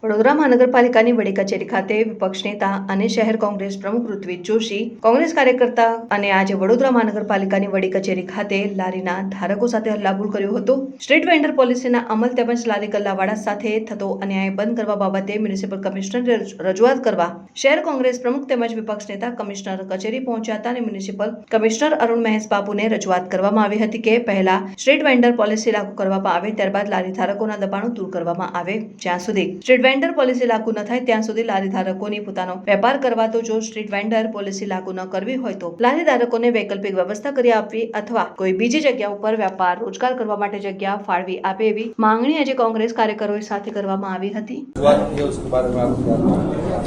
વડોદરા મહાનગરપાલિકાની વડી કચેરી ખાતે વિપક્ષ નેતા અને શહેર કોંગ્રેસ પ્રમુખ ઋત્વિજ જોશી, કોંગ્રેસ કાર્યકર્તા અને આજે વડોદરા મહાનગરપાલિકાની વડી કચેરી ખાતે લારીના ધારકો સાથે હલ્લાબોલ કર્યો હતો. સ્ટ્રીટ વેન્ડર પોલિસીના અમલ તેમજ લારી ગલ્લાવાળા સાથે થતો અન્યાય બંધ કરવા બાબતે મ્યુનિસિપલ કમિશનરને રજૂઆત કરવા શહેર કોંગ્રેસ પ્રમુખ તેમજ વિપક્ષ નેતા કમિશનર કચેરી પહોંચ્યા હતા અને મ્યુનિસિપલ કમિશનર અરુણ મહેશ બાબુને રજૂઆત કરવામાં આવી હતી કે પહેલા સ્ટ્રીટ વેન્ડર પોલિસી લાગુ કરવામાં આવે, ત્યારબાદ લારી ધારકોના દબાણો દૂર કરવામાં આવે. જ્યાં સુધી સ્ટ્રીટ વેન્ડર પોલિસી લાગુ ન થાય ત્યાં સુધી લારી ધારકોની પોતાનો વેપાર કરવા, તો જો સ્ટ્રીટ વેન્ડર પોલિસી લાગુ ન કરવી હોય તો લારી ધારકોને વૈકલ્પિક વ્યવસ્થા કરી આપવી અથવા કોઈ બીજી જગ્યા ઉપર વેપાર રોજગાર કરવા માટે જગ્યા ફાળવી આપે એવી માંગણી આજે કોંગ્રેસ કાર્યકરો સાથે કરવામાં આવી હતી.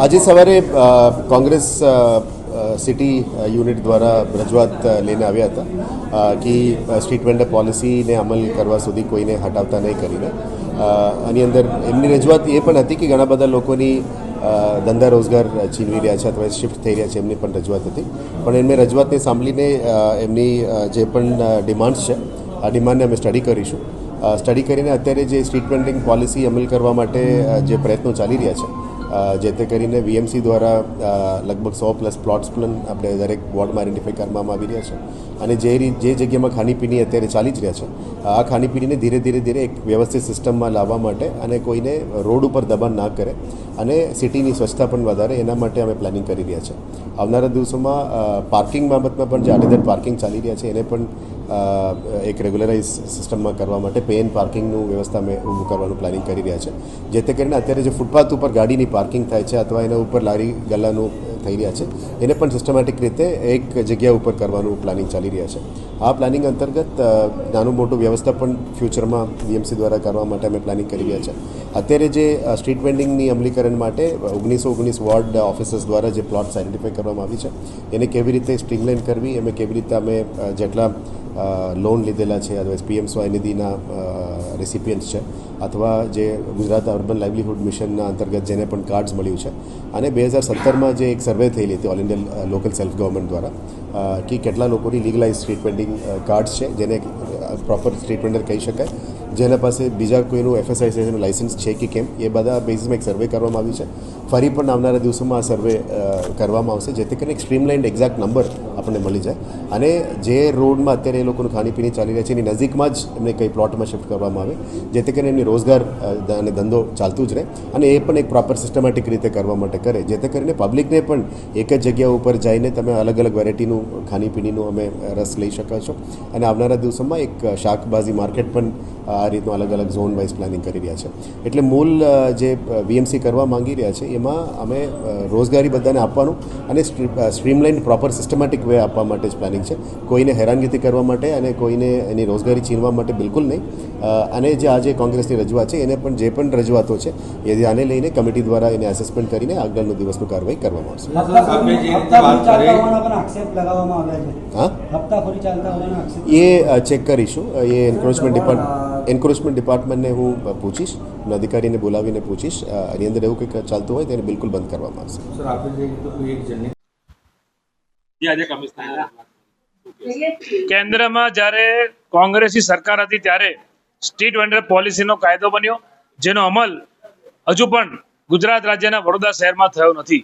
આજે સવારે કોંગ્રેસ સિટી યુનિટ દ્વારા રજૂઆત લઈને આવ્યા હતા કે સ્ટ્રીટ વેન્ડર પોલિસીને અમલ કરવા સુધી કોઈને હટાવતા નહીં કરીને આની અંદર એમની રજૂઆત એ પણ હતી કે ઘણા બધા લોકોની ધંધા રોજગાર છીનવી રહ્યા છે અથવા શિફ્ટ થઈ રહ્યા છે, એમની પણ રજૂઆત હતી. પણ એમને રજૂઆતને સાંભળીને એમની જે પણ ડિમાન્ડ્સ છે આ ડિમાન્ડને અમે સ્ટડી કરીશું. સ્ટડી કરીને અત્યારે જે સ્ટ્રીટ વેન્ડિંગ પોલિસી અમલ કરવા માટે જે પ્રયત્નો ચાલી રહ્યા છે, જે તે કરીને વીએમસી દ્વારા લગભગ 100+ પ્લોટ્સ પણ આપણે દરેક વોર્ડમાં આઈડેન્ટિફાઈ કરવામાં આવી રહ્યા છે અને જે જગ્યામાં ખાણીપીણી અત્યારે ચાલી જ રહ્યા છે આ ખાણીપીણીને ધીરે ધીરે એક વ્યવસ્થિત સિસ્ટમમાં લાવવા માટે અને કોઈને રોડ ઉપર દબાણ ના કરે અને સિટીની સ્વચ્છતા પણ વધારે એના માટે અમે પ્લાનિંગ કરી રહ્યા છે. આવનારા દિવસોમાં પાર્કિંગ બાબતમાં પણ જે આડેધડ પાર્કિંગ ચાલી રહ્યા છે એને પણ એક રેગ્યુલરાઇઝ સિસ્ટમમાં કરવા માટે પે એન્ડ પાર્કિંગનું વ્યવસ્થા અમે ઊભું કરવાનું પ્લાનિંગ કરી રહ્યા છે. જે તે કરીને અત્યારે જે ફૂટપાથ ઉપર ગાડીની પાર્કિંગ થાય છે અથવા એના ઉપર લારી ગલ્લાનું થઈ રહ્યા છે એને પણ સિસ્ટમેટિક રીતે એક જગ્યા ઉપર કરવાનું પ્લાનિંગ ચાલી રહ્યા છે. આ પ્લાનિંગ અંતર્ગત નાનું મોટું વ્યવસ્થા પણ ફ્યુચરમાં વીએમસી દ્વારા કરવા માટે અમે પ્લાનિંગ કરી રહ્યા છે. અત્યારે જે સ્ટ્રીટ વેન્ડિંગની અમલીકરણ માટે 1919 વોર્ડ ઓફિસર્સ દ્વારા જે પ્લોટ્સ આઈડેન્ટિફાઈ કરવામાં આવી છે એને કેવી રીતે સ્ટ્રીમલાઇન કરવી, એમાં કેવી રીતે અમે જેટલા લોન લીધેલા છે અથવા પીએમ સ્વનિધિના રેસિપિયન્ટ્સ છે અથવા જે ગુજરાત અર્બન લાઇવલીહુડ મિશનના અંતર્ગત જેને પણ કાર્ડ્સ મળ્યું છે અને 2017માં જે એક સર્વે થયેલી હતી all India local self government દ્વારા કે કેટલા લોકોની લીગલાઇઝ સ્ટ્રીટ વેન્ડિંગ કાર્ડ્સ છે જેને પ્રોપર સ્ટ્રીટ વેન્ડર કહી શકાય, જેના પાસે બીજા કોઈનું એફએસઆઈસીનું લાઇસન્સ છે કે કેમ, એ બધા બેઝમાં એક સર્વે કરવામાં આવ્યું છે. ફરી પણ આવનારા દિવસોમાં આ સર્વે કરવામાં આવશે જેથી કરીને એક સ્ટ્રીમલાઇન્ડ એક્ઝેક્ટ નંબર આપણને મળી જાય અને જે રોડમાં અત્યારે એ લોકોનું ખાણીપીણી ચાલી રહ્યા છે એની નજીકમાં જ એમને કંઈ પ્લોટમાં શિફ્ટ કરવામાં આવે જેથી કરીને એમની રોજગાર અને ધંધો ચાલતું જ રહે અને એ પણ એક પ્રોપર સિસ્ટમેટિક રીતે કરવા માટે કરે જેથી કરીને પબ્લિકને પણ એક જ જગ્યા ઉપર જઈને તમે અલગ અલગ વેરાયટીનું ખાણીપીણીનું અમે રસ લઈ શકો છો અને આવનારા દિવસોમાં એક શાકભાજી માર્કેટ પણ આ રીતનું અલગ અલગ ઝોન વાઇઝ પ્લાનિંગ કરી રહ્યા છે. એટલે મૂળ જે વીએમસી કરવા માંગી રહ્યા છે એમાં અમે રોજગારી બધાને આપવાનું અને સ્ટ્રીમલાઇન્ડ પ્રોપર સિસ્ટમેટિક વે આપવા માટે જ પ્લાનિંગ છે. કોઈને હેરાનગતિ કરવા માટે અને કોઈને એની રોજગારી છીનવા માટે બિલકુલ નહીં. અને જે આજે કોંગ્રેસની રજૂઆત છે એને પણ જે પણ રજૂઆતો છે એ આને લઈને કમિટી દ્વારા એને એસેસમેન્ટ કરીને આગળનો દિવસનું કાર્યવાહી કરવામાં આવશે. એ ચેક કરીશું. એ એન્ક્રોચમેન્ટ ડિપાર્ટમેન્ટને હું પૂછીશ, અધિકારીને બોલાવીને પૂછીશ. એની અંદર એવું કંઈક ચાલતું હોય તેને બિલકુલ બંધ કરવામાં આવશે. કેન્દ્રમાં જ્યારે કોંગ્રેસની સરકાર હતી ત્યારે સ્ટ્રીટ વેન્ડર પોલિસીનો કાયદો બન્યો જેનો અમલ હજુ પણ ગુજરાત રાજ્યના વડોદરા શહેરમાં થયો નથી.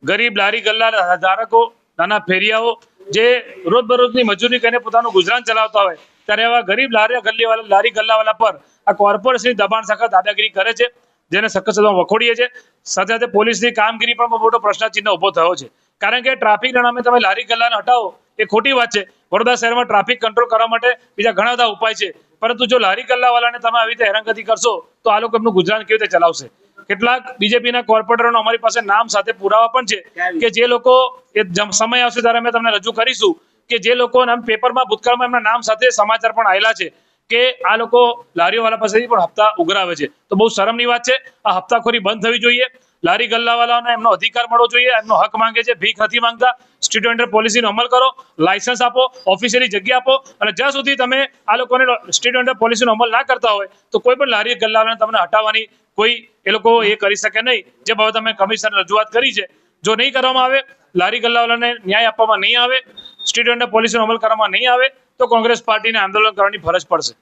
ગરીબ લારી ગલ્લા ધારકો, નાના ફેરિયાઓ જે રોજબરોજની મજૂરી કરીને પોતાનું ગુજરાન ચલાવતા હોય ત્યારે એવા ગરીબ લારી ગલ્લાવાળા પર આ કોર્પોરેશનની દબાણ સખત દાદાગીરી કરે છે જેને સખત વખોડીએ છીએ. સાથે સાથે પોલીસની કામગીરી પણ મોટો પ્રશ્નચિહ્ન ઉભો થયો છે કારણ કે ટ્રાફિકના નામે તમે લારી ગલ્લાને હટાવો એ ખોટી વાત છે. વડોદરા શહેરમાં ટ્રાફિક કંટ્રોલ કરવા માટે બીજા ઘણા બધા ઉપાય છે, પરંતુ જો લારી ગલ્લાવાળાને તમે આવી રીતે હેરાનગતિ કરશો તો આ લોકો એમનું ગુજરાન કેવી રીતે ચલાવશે? કેટલાક બીજેપીના કોર્પોરેટરોનો અમારી પાસે નામ સાથે પુરાવા પણ છે કે જે લોકો એ સમય આવશે ત્યારે અમે તમને રજૂ કરીશું કે જે લોકો પેપરમાં ભૂતકાળમાં એમના નામ સાથે સમાચાર પણ આવેલા છે કે આ લોકો લારીઓવાળા પાસેથી પણ હપ્તા ઉઘરાવે છે. તો બહુ શરમની વાત છે. આ હપ્તાખોરી બંધ થવી જોઈએ. લારી ગલ્લાવાળાને એમનો અધિકાર મળવો જોઈએ, એમનો હક માંગે છે, ભીખ નથી માંગતા. સ્ટ્રીટ વેન્ડર પોલિસીનો અમલ કરો, લાયસન્સ આપો, ઓફિશિયલી જગ્યા આપો અને જ્યાં સુધી તમે આ લોકોને સ્ટ્રીટ વેન્ડર પોલિસીનો અમલ ના કરતા હોય તો કોઈ પણ લારી ગલ્લાવાળાને તમને હટાવવાની કોઈ એ લોકો એ કરી શકે નહીં. જે બાબત અમે કમિશનર રજૂઆત કરી છે, જો નહીં કરવામાં આવે, લારી ગલ્લાવાળાને ન્યાય આપવામાં નહીં આવે, સ્ટ્રીટ વેન્ડર પોલિસીનો અમલ કરવામાં નહીં આવે તો કોંગ્રેસ પાર્ટીને આંદોલન કરવાની ફરજ પડશે.